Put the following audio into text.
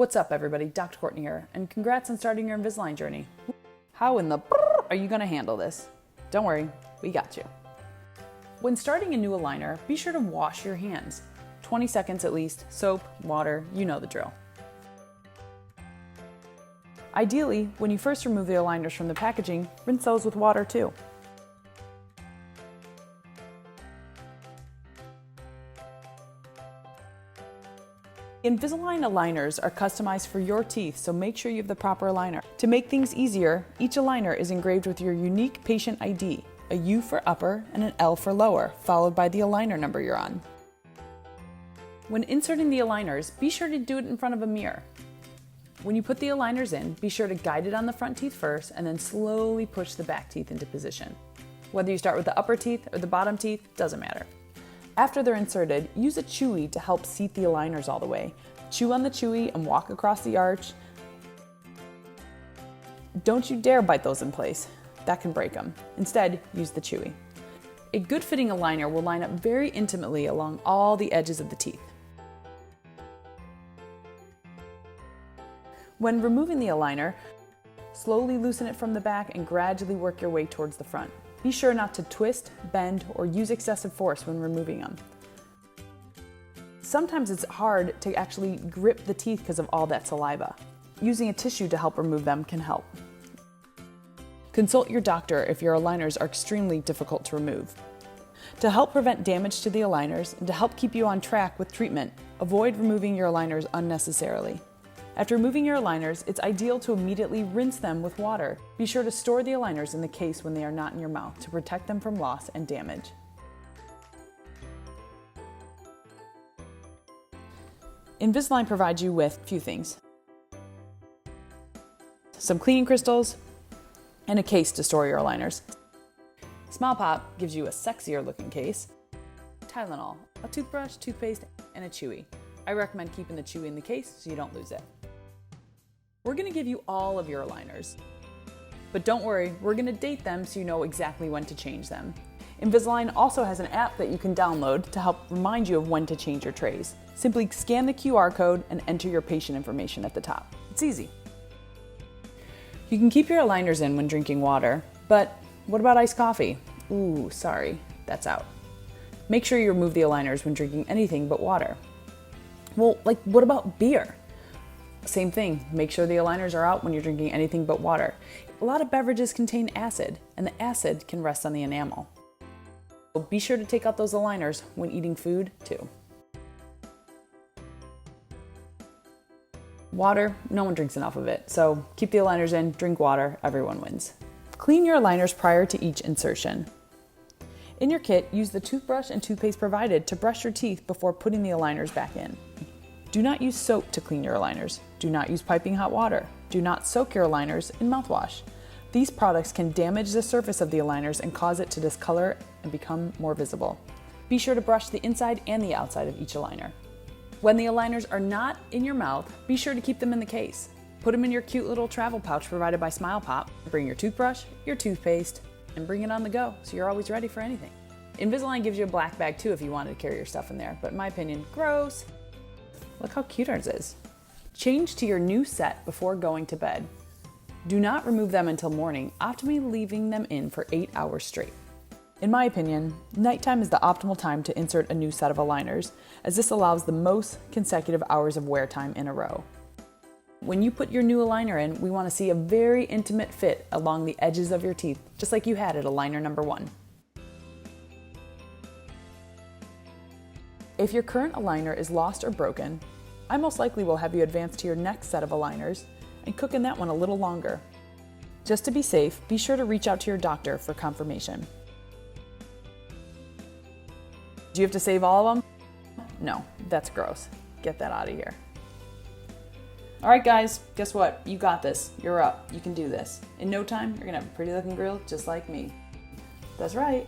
What's up, everybody? Dr. Courtney here, and congrats on starting your Invisalign journey. How in the are you gonna handle this? Don't worry, we got you. When starting a new aligner, be sure to wash your hands. 20 seconds at least, soap, water, you know the drill. Ideally, when you first remove the aligners from the packaging, rinse those with water too. Invisalign aligners are customized for your teeth, so make sure you have the proper aligner. To make things easier, each aligner is engraved with your unique patient ID, a U for upper and an L for lower, followed by the aligner number you're on. When inserting the aligners, be sure to do it in front of a mirror. When you put the aligners in, be sure to guide it on the front teeth first and then slowly push the back teeth into position. Whether you start with the upper teeth or the bottom teeth, doesn't matter. After they're inserted, use a chewy to help seat the aligners all the way. Chew on the chewy and walk across the arch. Don't you dare bite those in place. That can break them. Instead, use the chewy. A good fitting aligner will line up very intimately along all the edges of the teeth. When removing the aligner, slowly loosen it from the back and gradually work your way towards the front. Be sure not to twist, bend, or use excessive force when removing them. Sometimes it's hard to actually grip the teeth because of all that saliva. Using a tissue to help remove them can help. Consult your doctor if your aligners are extremely difficult to remove. To help prevent damage to the aligners and to help keep you on track with treatment, avoid removing your aligners unnecessarily. After removing your aligners, it's ideal to immediately rinse them with water. Be sure to store the aligners in the case when they are not in your mouth to protect them from loss and damage. Invisalign provides you with a few things: some cleaning crystals and a case to store your aligners. Smile Pop gives you a sexier looking case. Tylenol, a toothbrush, toothpaste, and a chewy. I recommend keeping the chewy in the case so you don't lose it. We're going to give you all of your aligners, but don't worry, we're going to date them so you know exactly when to change them. Invisalign also has an app that you can download to help remind you of when to change your trays. Simply scan the QR code and enter your patient information at the top. It's easy. You can keep your aligners in when drinking water, but what about iced coffee? Ooh, sorry, that's out. Make sure you remove the aligners when drinking anything but water. Well, what about beer? Same thing, make sure the aligners are out when you're drinking anything but water. A lot of beverages contain acid, and the acid can rest on the enamel. So be sure to take out those aligners when eating food, too. Water, no one drinks enough of it, so keep the aligners in, drink water, everyone wins. Clean your aligners prior to each insertion. In your kit, use the toothbrush and toothpaste provided to brush your teeth before putting the aligners back in. Do not use soap to clean your aligners. Do not use piping hot water. Do not soak your aligners in mouthwash. These products can damage the surface of the aligners and cause it to discolor and become more visible. Be sure to brush the inside and the outside of each aligner. When the aligners are not in your mouth, be sure to keep them in the case. Put them in your cute little travel pouch provided by Smile Pop. Bring your toothbrush, your toothpaste, and bring it on the go so you're always ready for anything. Invisalign gives you a black bag too if you wanted to carry your stuff in there, but in my opinion, gross. Look how cute ours is. Change to your new set before going to bed. Do not remove them until morning, optimally leaving them in for 8 hours straight. In my opinion, nighttime is the optimal time to insert a new set of aligners, as this allows the most consecutive hours of wear time in a row. When you put your new aligner in, we want to see a very intimate fit along the edges of your teeth, just like you had at aligner number 1. If your current aligner is lost or broken, I most likely will have you advance to your next set of aligners and cook in that one a little longer. Just to be safe, be sure to reach out to your doctor for confirmation. Do you have to save all of them? No, that's gross. Get that out of here. All right, guys, guess what? You got this. You're up. You can do this. In no time, you're gonna have a pretty looking grill just like me. That's right.